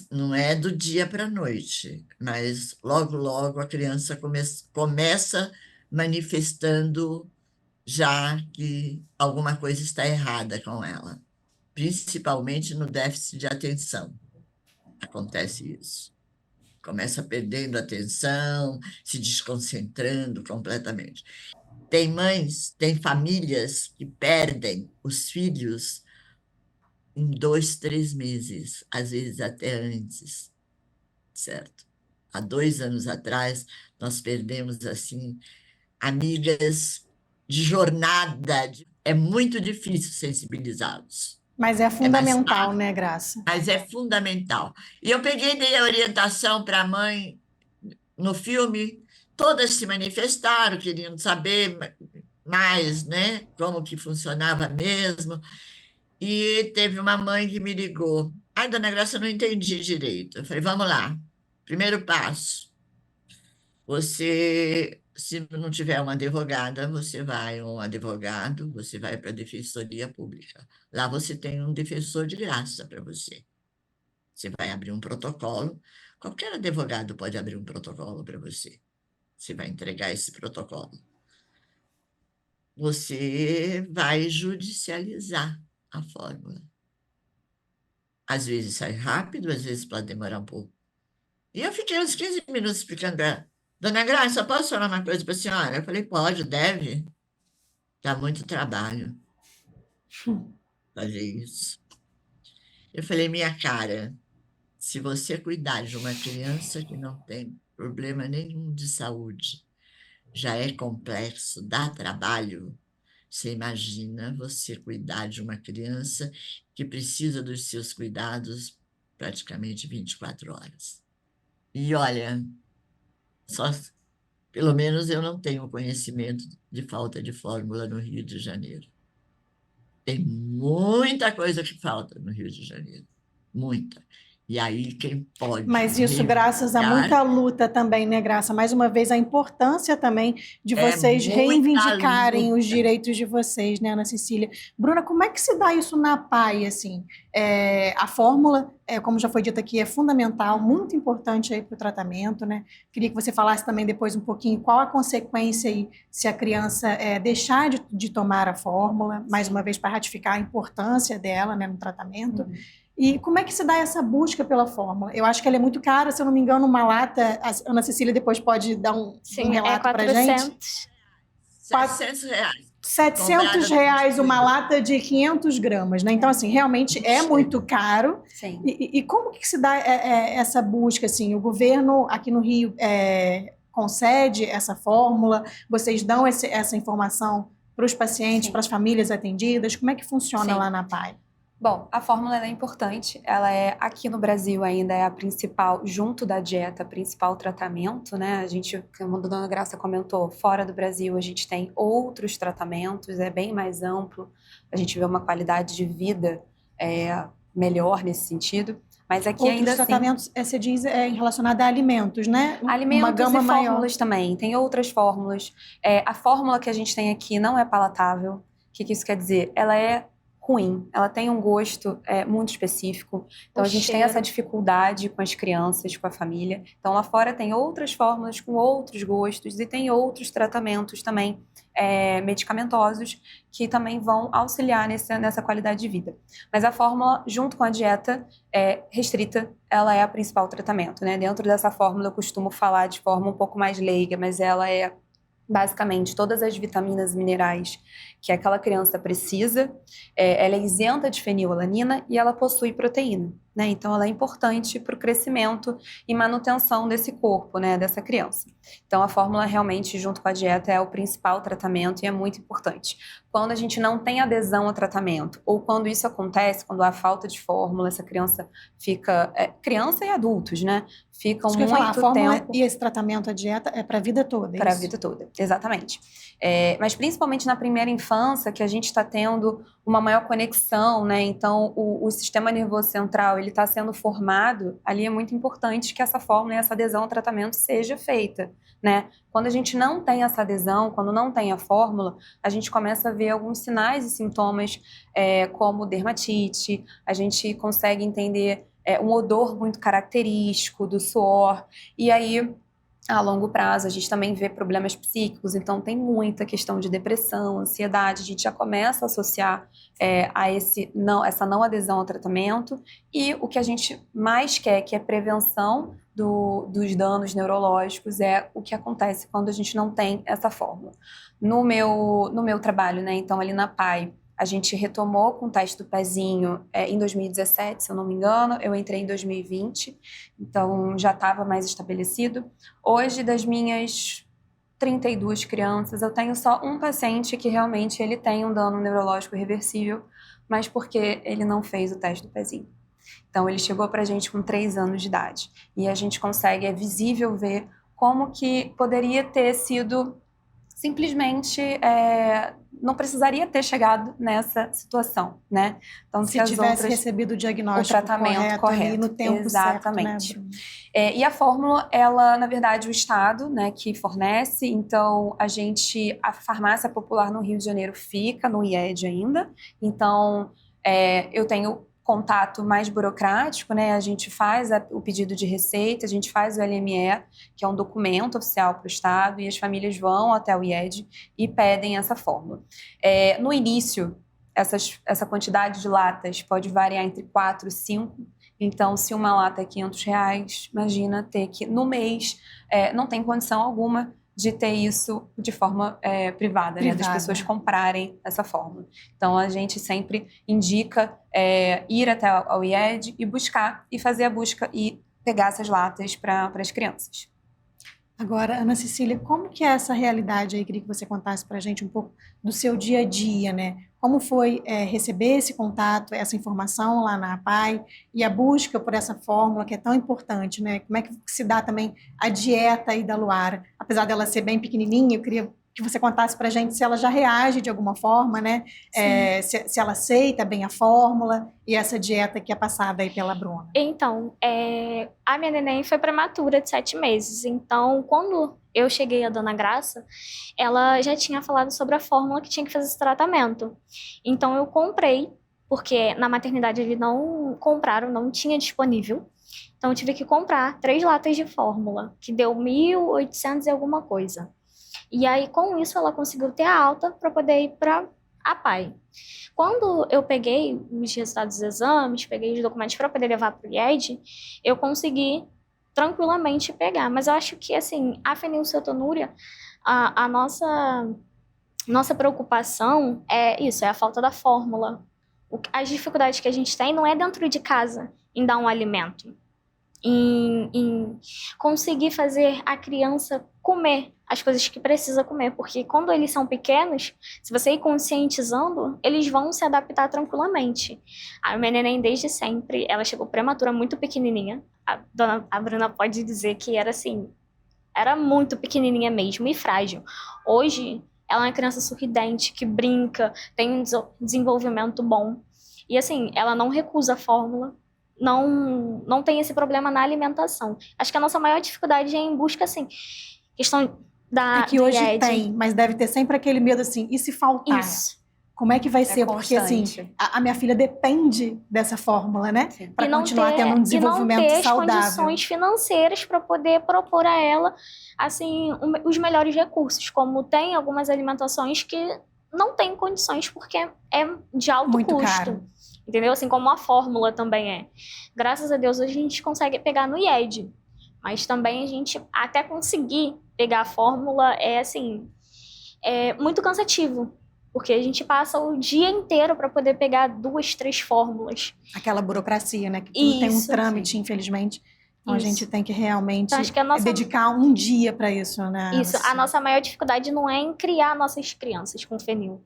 não é do dia para a noite, mas logo, logo a criança começa manifestando já que alguma coisa está errada com ela, principalmente no déficit de atenção. acontece isso. Começa perdendo a atenção, se desconcentrando completamente. Tem mães, tem famílias que perdem os filhos em 2, 3 meses, às vezes até antes, certo? Há 2 anos atrás, nós perdemos, assim, amigas de jornada. É muito difícil sensibilizá-los. Mas é É mais fundamental, fácil, né, Graça? mas é fundamental. E eu peguei, dei a orientação para a mãe no filme, todas se manifestaram, queriam saber mais, né, como que funcionava mesmo. E teve uma mãe que me ligou. Ai, dona Graça, eu não entendi direito. Eu falei, vamos lá. Primeiro passo, você, se não tiver uma advogada, você vai a um advogado, você vai para a Defensoria Pública. Lá você tem um defensor de graça para você. Você vai abrir um protocolo. Qualquer advogado pode abrir um protocolo para você. Você vai entregar esse protocolo. Você vai judicializar a fórmula. Às vezes sai rápido, às vezes pode demorar um pouco. E eu fiquei uns 15 minutos explicando para ela. Dona Graça, posso falar uma coisa para a senhora? Eu falei, pode, deve. Dá muito trabalho fazer isso. Eu falei, minha cara, se você cuidar de uma criança que não tem problema nenhum de saúde, já é complexo, dá trabalho. Você imagina você cuidar de uma criança que precisa dos seus cuidados praticamente 24 horas. E olha, só, pelo menos eu não tenho conhecimento de falta de fórmula no Rio de Janeiro. Tem muita coisa que falta no Rio de Janeiro, muita. E aí quem pode Mas isso graças a reivindicar muita luta também, né, Graça? Mais uma vez, a importância também de é vocês muita reivindicarem os luta. direitos de vocês, né, Ana Cecília? Bruna, como é que se dá isso na PAI, assim? A fórmula, como já foi dito aqui, é fundamental, muito importante aí para o tratamento, né? Queria que você falasse também depois um pouquinho qual a consequência aí se a criança deixar de tomar a fórmula, mais uma vez para ratificar a importância dela, né, no tratamento. E como é que se dá essa busca pela fórmula? Eu acho que ela é muito cara, se eu não me engano, uma lata. A Ana Cecília depois pode dar um relato para a gente. 400. R$ 700. 700 Comprada reais uma no lata de 500 gramas, né? Então, assim, realmente é muito caro. Sim. E como que se dá essa busca, assim? O governo aqui no Rio concede essa fórmula? Vocês dão essa informação para os pacientes, Sim. para as famílias atendidas? Como é que funciona Sim. lá na PAI? Bom, a fórmula ela é importante, ela é, aqui no Brasil ainda é a principal, junto da dieta, principal tratamento, né? A gente, como a dona Graça comentou, fora do Brasil a gente tem outros tratamentos, é bem mais amplo, a gente vê uma qualidade de vida melhor nesse sentido, mas aqui Outros ainda assim... tratamentos, você diz, relacionado a alimentos, né? Alimentos uma gama e maior. fórmulas também, tem outras fórmulas. A fórmula que a gente tem aqui não é palatável. O que isso quer dizer? Ela é ruim, ela tem um gosto muito específico, então O a gente tem cheiro. essa dificuldade com as crianças, com a família. Então lá fora tem outras fórmulas com outros gostos e tem outros tratamentos também medicamentosos que também vão auxiliar nessa qualidade de vida. Mas a fórmula, junto com a dieta restrita, ela é a principal tratamento, né? Dentro dessa fórmula eu costumo falar de forma um pouco mais leiga, mas ela é basicamente todas as vitaminas e minerais que aquela criança precisa, ela é isenta de fenilalanina e ela possui proteína, né? Então ela é importante para o crescimento e manutenção desse corpo, né, dessa criança. Então a fórmula realmente, junto com a dieta, é o principal tratamento e é muito importante. Quando a gente não tem adesão ao tratamento, ou quando isso acontece, quando há falta de fórmula, essa criança fica... criança e adultos, né? Ficam Isso que eu ia falar, a muito fórmula tempo... e esse tratamento, a dieta, é para a vida toda, é Para a isso? vida toda, exatamente. Mas principalmente na primeira infância, que a gente está tendo uma maior conexão, né? Então, o sistema nervoso central, ele está sendo formado, ali é muito importante que essa fórmula e essa adesão ao tratamento seja feita, né? Quando a gente não tem essa adesão, quando não tem a fórmula, a gente começa a ver alguns sinais e sintomas, como dermatite, a gente consegue entender um odor muito característico do suor, e aí a longo prazo. A gente também vê problemas psíquicos, então tem muita questão de depressão, ansiedade. A gente já começa a associar essa não adesão ao tratamento. E o que a gente mais quer, que é prevenção dos danos neurológicos, é o que acontece quando a gente não tem essa fórmula. No meu trabalho, né, então ali na PAI, a gente retomou com o teste do pezinho em 2017, se eu não me engano. Eu entrei em 2020, então já estava mais estabelecido. Hoje, das minhas 32 crianças, eu tenho só um paciente que realmente ele tem um dano neurológico irreversível, mas porque ele não fez o teste do pezinho. Então, ele chegou para a gente com 3 anos de idade. E a gente consegue, é visível ver como que poderia ter sido simplesmente... não precisaria ter chegado nessa situação, né? Então, se tivesse recebido o diagnóstico, o tratamento correto no tempo exatamente. Certo, né? E a fórmula, ela, na verdade, o Estado, né, que fornece. Então, a farmácia popular no Rio de Janeiro fica no IED ainda. Então, eu tenho contato mais burocrático, né? A gente faz o pedido de receita, a gente faz o LME, que é um documento oficial para o Estado, e as famílias vão até o IED e pedem essa fórmula. No início, essa quantidade de latas pode variar entre 4 e 5. Então, se uma lata é R$500, imagina ter que, no mês, não tem condição alguma de ter isso de forma privada, né? Das pessoas comprarem essa fórmula. Então, a gente sempre indica ir até ao IED e buscar, e fazer a busca e pegar essas latas para as crianças. Agora, Ana Cecília, como que é essa realidade aí? Queria que você contasse para a gente um pouco do seu dia a dia, né? Como foi receber esse contato, essa informação lá na APAI e a busca por essa fórmula que é tão importante, né? Como é que se dá também a dieta aí da Luara? Apesar dela ser bem pequenininha, eu queria que você contasse para a gente se ela já reage de alguma forma, né? Se ela aceita bem a fórmula e essa dieta que é passada aí pela Bruna. Então, a minha neném foi prematura de 7 meses. Então, quando eu cheguei à Dona Graça, ela já tinha falado sobre a fórmula que tinha que fazer esse tratamento. Então, eu comprei, porque na maternidade eles não compraram, não tinha disponível. Então, eu tive que comprar 3 latas de fórmula, que deu 1.800 e alguma coisa. E aí, com isso, ela conseguiu ter a alta para poder ir para a PAI. Quando eu peguei os resultados dos exames, peguei os documentos para poder levar para o IED, eu consegui tranquilamente pegar. Mas eu acho que, assim, a fenilcetonúria, a nossa preocupação é isso, é a falta da fórmula. As dificuldades que a gente tem não é dentro de casa em dar um alimento, em conseguir fazer a criança comer as coisas que precisa comer, porque quando eles são pequenos, se você ir conscientizando, eles vão se adaptar tranquilamente. A minha neném, desde sempre, ela chegou prematura, muito pequenininha. A Bruna pode dizer que era assim, era muito pequenininha mesmo e frágil. Hoje, ela é uma criança sorridente, que brinca, tem um desenvolvimento bom. E assim, ela não recusa a fórmula, não tem esse problema na alimentação. Acho que a nossa maior dificuldade é em busca, assim, questão É que hoje tem, mas deve ter sempre aquele medo assim, e se faltar? Isso. Como é que vai ser? Porque assim, a minha filha depende dessa fórmula, né? Para continuar tendo um desenvolvimento saudável. E não ter as condições financeiras para poder propor a ela, assim, os melhores recursos. Como tem algumas alimentações que não tem condições porque é de alto muito custo. Caro. Entendeu? Assim como a fórmula também é. Graças a Deus, hoje a gente consegue pegar no IED. Mas também a gente, até conseguir pegar a fórmula, é muito cansativo. Porque a gente passa o dia inteiro para poder pegar 2, 3 fórmulas. Aquela burocracia, né? Que tudo tem um trâmite, infelizmente. Então a gente tem que realmente dedicar um dia para isso, né? Isso. A nossa maior dificuldade não é em criar nossas crianças com fenil.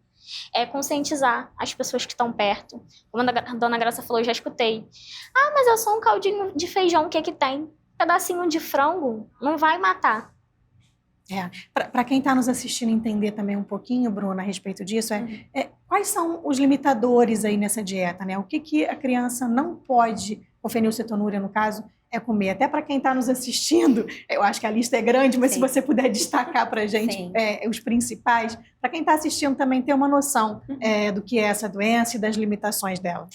É conscientizar as pessoas que estão perto. Como a Dona Graça falou, eu já escutei. Ah, mas é só um caldinho de feijão, o que é que tem? Um pedacinho de frango não vai matar. Para quem está nos assistindo entender também um pouquinho, Bruna, a respeito disso, quais são os limitadores aí nessa dieta, né? O que a criança não pode, ou fenilcetonúria no caso, comer? Até para quem está nos assistindo, eu acho que a lista é grande, mas se você puder destacar para a gente os principais, para quem está assistindo também ter uma noção do que é essa doença e das limitações dela.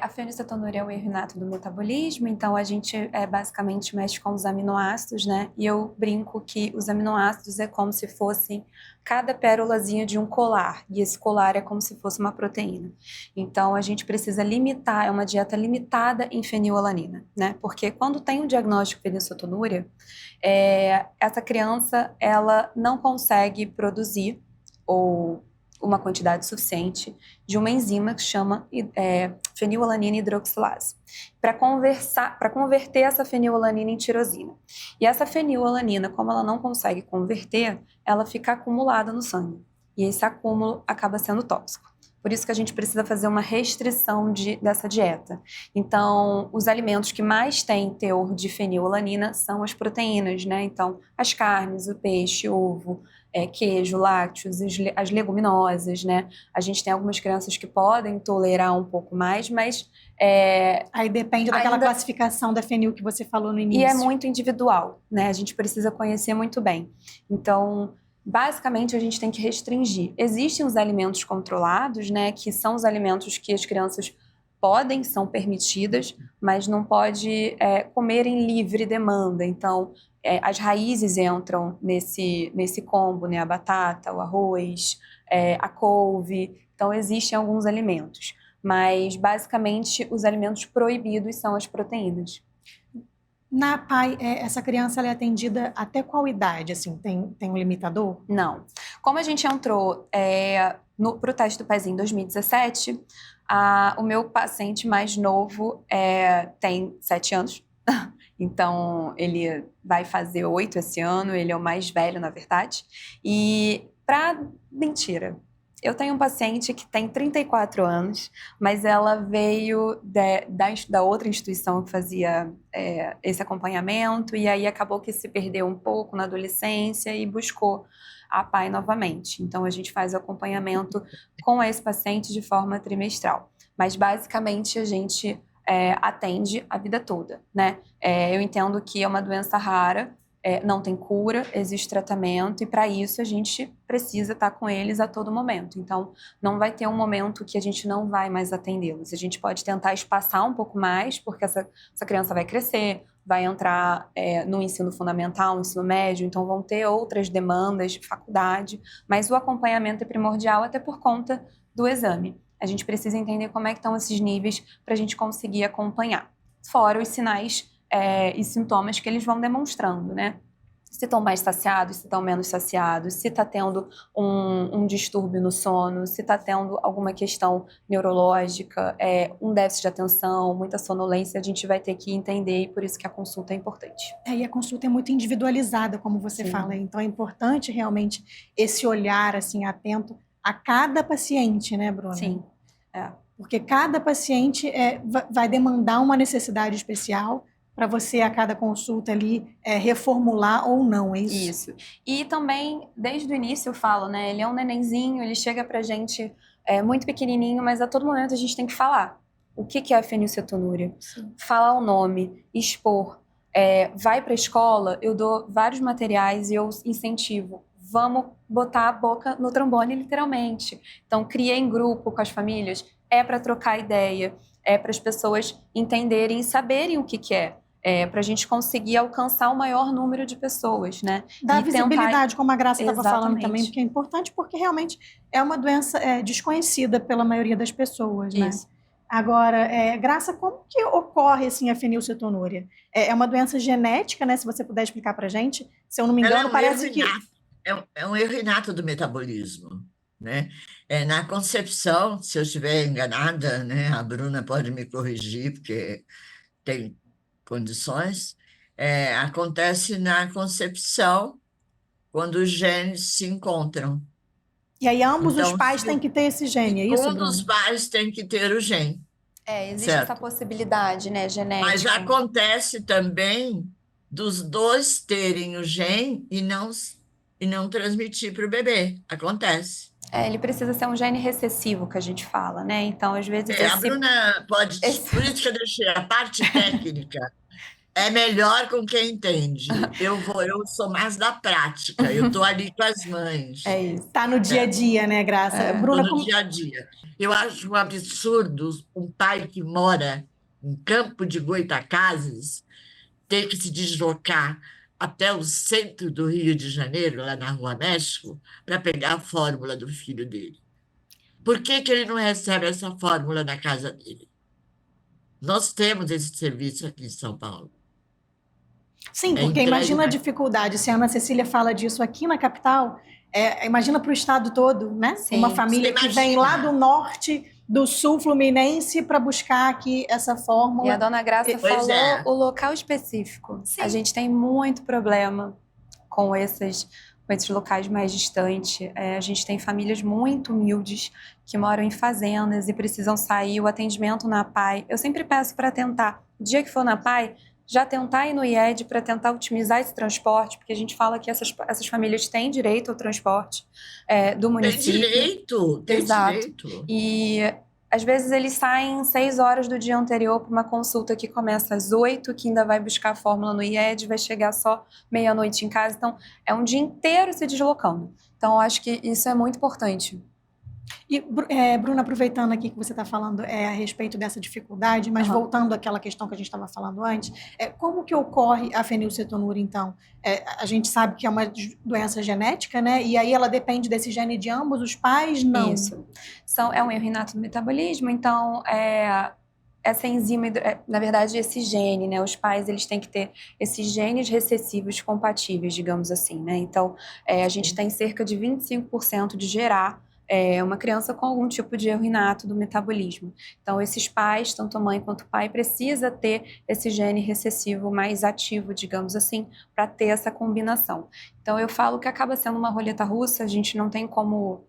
A fenilcetonúria é um erro inato do metabolismo, então a gente basicamente mexe com os aminoácidos, né? E eu brinco que os aminoácidos é como se fossem cada pérolazinha de um colar, e esse colar é como se fosse uma proteína. Então a gente precisa limitar, é uma dieta limitada em fenilalanina, né? Porque quando tem um diagnóstico de fenilcetonúria, essa criança ela não consegue produzir ou uma quantidade suficiente de uma enzima que chama fenilalanina hidroxilase, para converter essa fenilalanina em tirosina. E essa fenilalanina, como ela não consegue converter, ela fica acumulada no sangue. E esse acúmulo acaba sendo tóxico. Por isso que a gente precisa fazer uma restrição dessa dieta. Então, os alimentos que mais têm teor de fenilalanina são as proteínas, né? Então, as carnes, o peixe, ovo, queijo, lácteos, as leguminosas, né? A gente tem algumas crianças que podem tolerar um pouco mais, mas Aí depende daquela classificação da fenil que você falou no início. E é muito individual, né? A gente precisa conhecer muito bem. Então, basicamente, a gente tem que restringir. Existem os alimentos controlados, né? Que são os alimentos que as crianças são permitidas, mas não pode comer em livre demanda. Então, as raízes entram nesse combo, né? A batata, o arroz, a couve. Então, existem alguns alimentos. Mas, basicamente, os alimentos proibidos são as proteínas. Na PAI, essa criança ela é atendida até qual idade? Assim, tem um limitador? Não. Como a gente entrou para o teste do PAEzinho em 2017, o meu paciente mais novo tem 7 anos. Então, ele vai fazer 8 esse ano, ele é o mais velho, na verdade. Mentira. Eu tenho um paciente que tem 34 anos, mas ela veio da outra instituição que fazia esse acompanhamento, e aí acabou que se perdeu um pouco na adolescência e buscou a PAI novamente. Então, a gente faz o acompanhamento com esse paciente de forma trimestral. Mas, basicamente, a gente atende a vida toda, né? Eu entendo que é uma doença rara, não tem cura, existe tratamento, e para isso a gente precisa estar com eles a todo momento. Então, não vai ter um momento que a gente não vai mais atendê-los. A gente pode tentar espaçar um pouco mais, porque essa criança vai crescer, vai entrar no ensino fundamental, no ensino médio, então vão ter outras demandas de faculdade, mas o acompanhamento é primordial até por conta do exame. A gente precisa entender como é que estão esses níveis para a gente conseguir acompanhar. Fora os sinais e sintomas que eles vão demonstrando, né? Se estão mais saciados, se estão menos saciados, se está tendo um distúrbio no sono, se está tendo alguma questão neurológica, um déficit de atenção, muita sonolência, a gente vai ter que entender, e por isso que a consulta é importante. E a consulta é muito individualizada, como você fala, então é importante realmente esse olhar assim atento a cada paciente, né, Bruna? Sim. Porque cada paciente vai demandar uma necessidade especial para você, a cada consulta ali, reformular ou não, é isso? Isso. E também, desde o início eu falo, né? Ele é um nenenzinho, ele chega pra gente muito pequenininho, mas a todo momento a gente tem que falar. O que é a fenilcetonúria? Sim. Falar o nome, expor. Vai pra escola, eu dou vários materiais e eu incentivo. Vamos botar a boca no trombone, literalmente. Então, criei em grupo com as famílias. Para trocar ideia, para as pessoas entenderem e saberem o que é. Para a gente conseguir alcançar o maior número de pessoas, né? Dar visibilidade, como a Graça estava falando Exatamente. também, porque é importante, porque realmente é uma doença desconhecida pela maioria das pessoas, né? Isso. Agora, Graça, como que ocorre assim, a fenilcetonúria? É uma doença genética, né? Se você puder explicar para a gente. Se eu não me engano, parece que... É um erro inato do metabolismo, né? Na concepção, se eu estiver enganada, né, a Bruna pode me corrigir, porque tem condições, acontece na concepção, quando os genes se encontram. E aí ambos Então, os pais têm que ter esse gene, é isso, um dos Bruna? pais tem que ter o gene. Existe Certo. essa possibilidade, né, genética. Mas acontece também dos dois terem o gene e não transmitir para o bebê. Acontece. Ele precisa ser um gene recessivo, que a gente fala, né? Então, às vezes... A Bruna pode... Por isso que eu deixei a parte técnica É melhor com quem entende. Eu sou mais da prática, eu estou ali com as mães. É isso. Tá no dia a É, dia, né, Graça? É. estou Bruna, no dia a dia. Eu acho um absurdo um pai que mora em Campo de Goytacazes ter que se deslocar até o centro do Rio de Janeiro, lá na Rua México, para pegar a fórmula do filho dele. Por que que ele não recebe essa fórmula na casa dele? Nós temos esse serviço aqui em São Paulo. sim, É porque entregue imagina a na... dificuldade. Se a Ana Cecília fala disso aqui na capital, imagina para o estado todo, né? Uma Sim. Você família que vem lá do imagina? norte, do sul fluminense, para buscar aqui essa E a fórmula. dona Graça Pois falou é. o local específico. Sim. A gente tem muito problema com esses locais mais distantes. A gente tem famílias muito humildes que moram em fazendas e precisam sair. O atendimento na PAI, eu sempre peço para tentar, o dia que for na PAI, já tentar ir no IED para tentar otimizar esse transporte, porque a gente fala que essas famílias têm direito ao transporte do Tem município. direito, tem Exato. direito. E às vezes eles saem 6 horas do dia anterior para uma consulta que começa às 8, que ainda vai buscar a fórmula no IED, vai chegar só meia-noite em casa. Então, é um dia inteiro se deslocando. Então, eu acho que isso é muito importante. E, Bruna, aproveitando aqui que você está falando a respeito dessa dificuldade, mas Aham. voltando àquela questão que a gente estava falando antes, como que ocorre a fenilcetonúria, então? A gente sabe que é uma doença genética, né? E aí ela depende desse gene de ambos os pais? Não. Isso. É um erro inato do metabolismo, então essa enzima, na verdade, esse gene, né? Os pais, eles têm que ter esses genes recessivos compatíveis, digamos assim, né? Então, a gente tem cerca de 25% de gerar uma criança com algum tipo de erro inato do metabolismo. Então, esses pais, tanto a mãe quanto o pai, precisa ter esse gene recessivo mais ativo, digamos assim, para ter essa combinação. Então, eu falo que acaba sendo uma roleta russa, a gente não tem como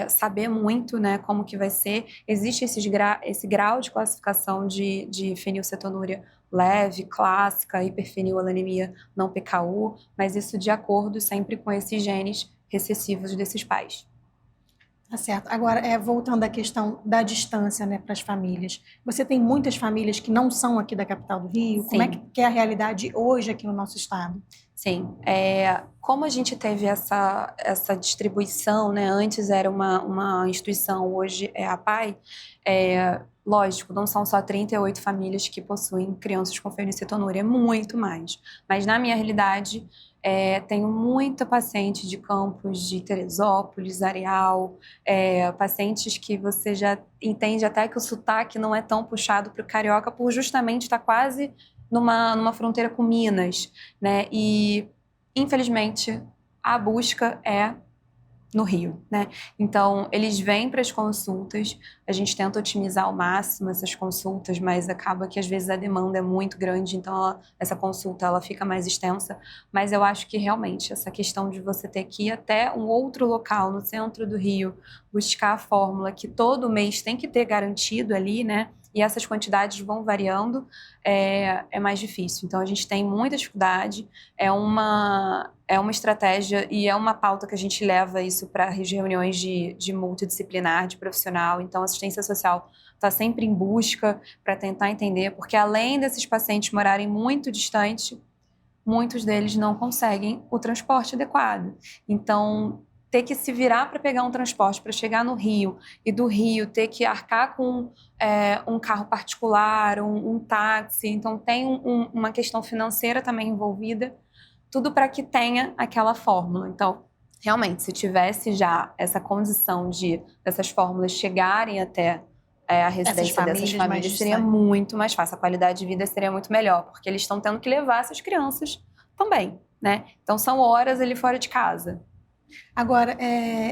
saber muito, né, como que vai ser. Existe esse grau de classificação de fenilcetonúria leve, clássica, hiperfenilanemia não PKU, mas isso de acordo sempre com esses genes recessivos desses pais. Tá certo. Agora, voltando à questão da distância, né, para as famílias. Você tem muitas famílias que não são aqui da capital do Rio? Sim. Como é que é a realidade hoje aqui no nosso estado? Sim, como a gente teve essa distribuição, né? Antes era uma instituição, hoje é a PAI, lógico, não são só 38 famílias que possuem crianças com fenilcetonúria, é muito mais. Mas na minha realidade, tenho muita paciente de campos de Teresópolis, Areal, pacientes que você já entende até que o sotaque não é tão puxado para o carioca, por justamente estar quase numa fronteira com Minas, né? E, infelizmente, a busca é no Rio, né? Então, eles vêm para as consultas, a gente tenta otimizar ao máximo essas consultas, mas acaba que às vezes a demanda é muito grande, então essa consulta ela fica mais extensa, mas eu acho que realmente essa questão de você ter que ir até um outro local no centro do Rio, buscar a fórmula que todo mês tem que ter garantido ali, né? E essas quantidades vão variando, é mais difícil. Então, a gente tem muita dificuldade, é uma estratégia e é uma pauta que a gente leva isso para as reuniões de multidisciplinar, de profissional. Então, a assistência social está sempre em busca para tentar entender, porque além desses pacientes morarem muito distante, muitos deles não conseguem o transporte adequado. Então, ter que se virar para pegar um transporte para chegar no Rio e do Rio ter que arcar com um carro particular, um táxi. Então, tem uma questão financeira também envolvida, tudo para que tenha aquela fórmula. Então, realmente, se tivesse já essa condição dessas fórmulas chegarem até a residência dessas famílias, seria muito mais fácil. A qualidade de vida seria muito melhor, porque eles estão tendo que levar essas crianças também, né? Então, são horas ali fora de casa. Agora,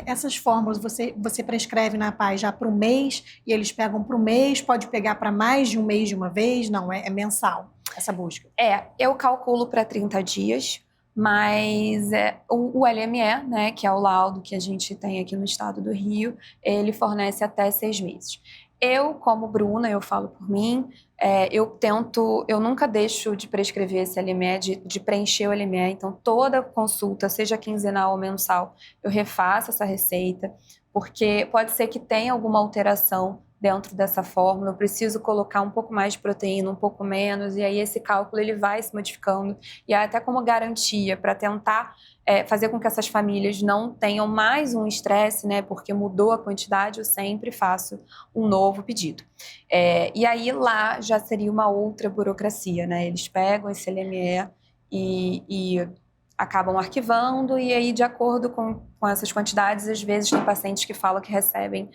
essas fórmulas você prescreve na PAI já para o mês e eles pegam para o mês, pode pegar para mais de um mês de uma vez? Não, é mensal essa busca? Eu calculo para 30 dias, mas o LME, né, que é o laudo que a gente tem aqui no estado do Rio, ele fornece até 6 meses. Eu, como Bruna, eu falo por mim, eu nunca deixo de prescrever esse LME, de preencher o LME, então toda consulta, seja quinzenal ou mensal, eu refaço essa receita, porque pode ser que tenha alguma alteração dentro dessa fórmula, eu preciso colocar um pouco mais de proteína, um pouco menos, e aí esse cálculo ele vai se modificando, e até como garantia para tentar fazer com que essas famílias não tenham mais um estresse, né, porque mudou a quantidade, eu sempre faço um novo pedido. E aí lá já seria uma outra burocracia, né, eles pegam esse LME e acabam arquivando, e aí, de acordo com essas quantidades, às vezes tem pacientes que falam que recebem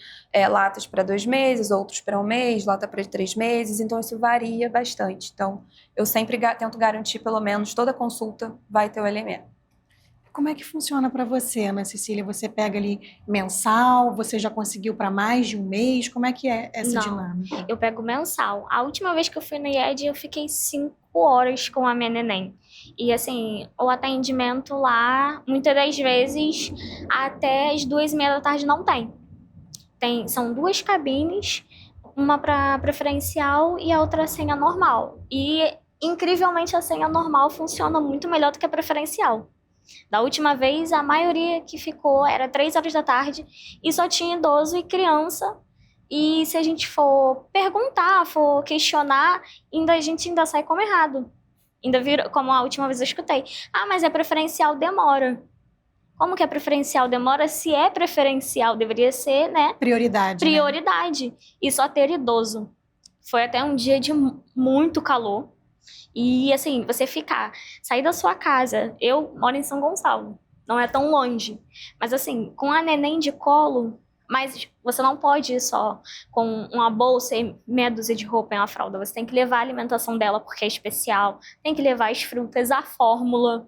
latas para 2 meses, outros para 1 mês, lata para 3 meses, então isso varia bastante. Então, eu sempre tento garantir, pelo menos, toda consulta vai ter o LME. Como é que funciona para você, Ana Cecília? Você pega ali mensal, você já conseguiu para mais de 1 mês? Como é que é essa Não, dinâmica? eu pego mensal. A última vez que eu fui no IED, eu fiquei 5 horas com a minha neném. E assim, o atendimento lá, muitas das vezes, até as 2h30 da tarde não tem. São 2 cabines, uma para preferencial e a outra senha normal. E, incrivelmente, a senha normal funciona muito melhor do que a preferencial. Da última vez, a maioria que ficou era 3 horas da tarde e só tinha idoso e criança. E se a gente for perguntar, for questionar, a gente ainda sai como errado. Ainda vira, como a última vez eu escutei. Ah, mas é preferencial, demora. Como que é preferencial, demora? Se é preferencial, deveria ser, né? Prioridade, né? Prioridade. E só ter idoso. Foi até um dia de muito calor. E assim, sair da sua casa. Eu moro em São Gonçalo, não é tão longe. Mas assim, com a neném de colo, mas você não pode ir só com uma bolsa e meia dúzia de roupa e uma fralda. Você tem que levar a alimentação dela porque é especial. Tem que levar as frutas, a fórmula,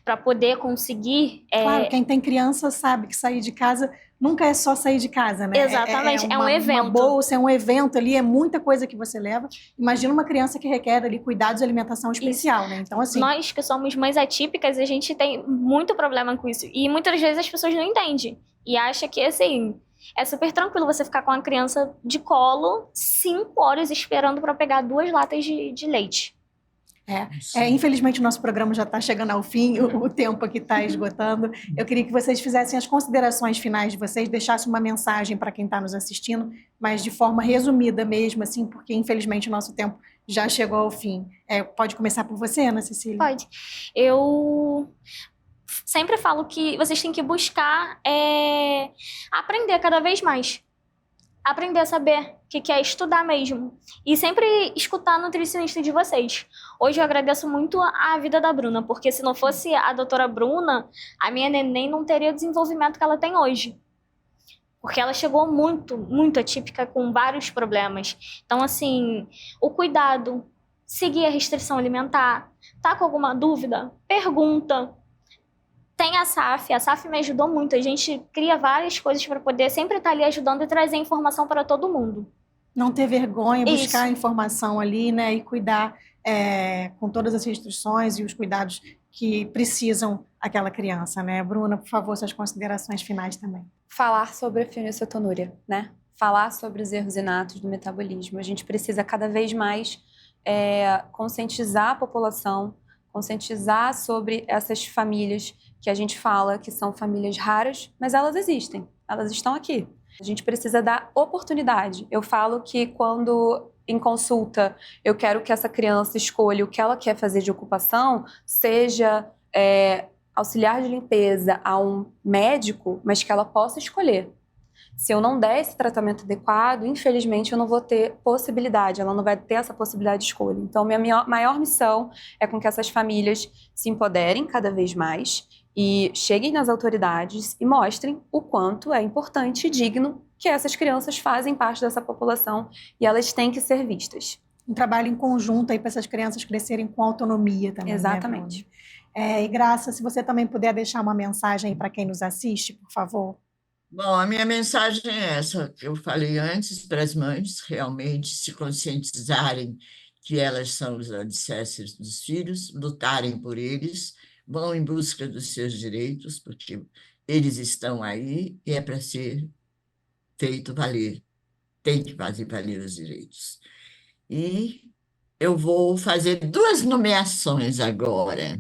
para poder conseguir... Claro, quem tem criança sabe que sair de casa nunca é só sair de casa, né? Exatamente, é um evento. Uma bolsa, é um evento ali, é muita coisa que você leva. Imagina uma criança que requer ali cuidados e alimentação especial, né? Então, assim... Nós que somos mães atípicas, a gente tem muito problema com isso. E muitas vezes as pessoas não entendem. E acham que, assim, é super tranquilo você ficar com a criança de colo 5 horas esperando para pegar 2 latas de leite. Infelizmente o nosso programa já está chegando ao fim, o tempo aqui está esgotando. Eu queria que vocês fizessem as considerações finais de vocês, deixassem uma mensagem para quem está nos assistindo, mas de forma resumida mesmo, assim, porque infelizmente o nosso tempo já chegou ao fim. Pode começar por você, Ana Cecília? Pode. Eu sempre falo que vocês têm que buscar aprender cada vez mais. Aprender a saber o que é estudar mesmo. E sempre escutar a nutricionista de vocês. Hoje eu agradeço muito a vida da Bruna, porque se não fosse a doutora Bruna, a minha neném não teria o desenvolvimento que ela tem hoje. Porque ela chegou muito, muito atípica, com vários problemas. Então, assim, o cuidado, seguir a restrição alimentar, tá com alguma dúvida? Pergunta. Tem a SAF me ajudou muito. A gente cria várias coisas para poder sempre estar ali ajudando e trazer informação para todo mundo. Não ter vergonha, buscar Isso. informação ali, né? E cuidar com todas as restrições e os cuidados que precisam aquela criança, né? Bruna, por favor, suas considerações finais também. Falar sobre a fenilcetonúria, né? Falar sobre os erros inatos do metabolismo. A gente precisa cada vez mais conscientizar a população, conscientizar sobre essas famílias que a gente fala que são famílias raras, mas elas existem, elas estão aqui. A gente precisa dar oportunidade. Eu falo que quando em consulta eu quero que essa criança escolha o que ela quer fazer de ocupação, seja auxiliar de limpeza a um médico, mas que ela possa escolher. Se eu não der esse tratamento adequado, infelizmente eu não vou ter possibilidade, ela não vai ter essa possibilidade de escolha. Então, minha maior missão é com que essas famílias se empoderem cada vez mais e cheguem nas autoridades e mostrem o quanto é importante e digno que essas crianças fazem parte dessa população e elas têm que ser vistas. Um trabalho em conjunto aí para essas crianças crescerem com autonomia também. Exatamente. Né, e Graça, se você também puder deixar uma mensagem aí para quem nos assiste, por favor. Bom, a minha mensagem é essa que eu falei antes, para as mães realmente se conscientizarem que elas são os alicerces dos filhos, lutarem por eles, vão em busca dos seus direitos, porque eles estão aí e é para ser feito valer, tem que fazer valer os direitos. E eu vou fazer 2 nomeações agora.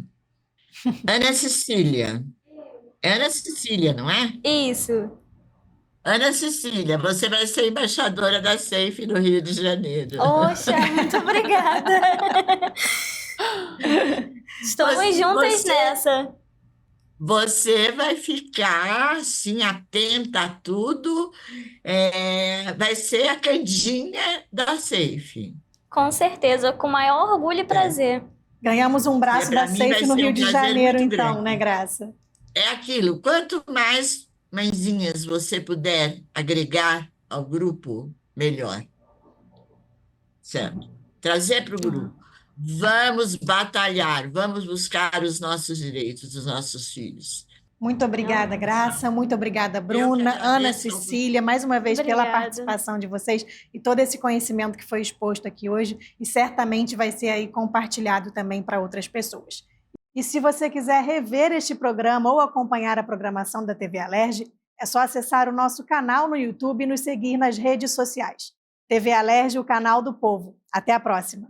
Ana Cecília, não é? Isso. Ana Cecília, você vai ser embaixadora da SAFE no Rio de Janeiro. Oxa, muito obrigada. Estamos juntas nessa. Você vai ficar assim, atenta a tudo. Vai ser a Candinha da SAFE. Com certeza, com maior orgulho e prazer. Ganhamos um braço da Para mim vai SAFE no ser Rio um de prazer Janeiro, muito então, grande. né, Graça? É aquilo, quanto mais mãezinhas você puder agregar ao grupo, melhor. Certo? Trazer para o grupo. Vamos batalhar, vamos buscar os nossos direitos dos nossos filhos. Muito obrigada, Graça. Muito obrigada, Bruna, agradeço Ana ao- Cecília, mais uma vez pela Obrigada. participação de vocês e todo esse conhecimento que foi exposto aqui hoje e certamente vai ser aí compartilhado também para outras pessoas. E se você quiser rever este programa ou acompanhar a programação da TV Alerj, é só acessar o nosso canal no YouTube e nos seguir nas redes sociais. TV Alerj, o canal do povo. Até a próxima!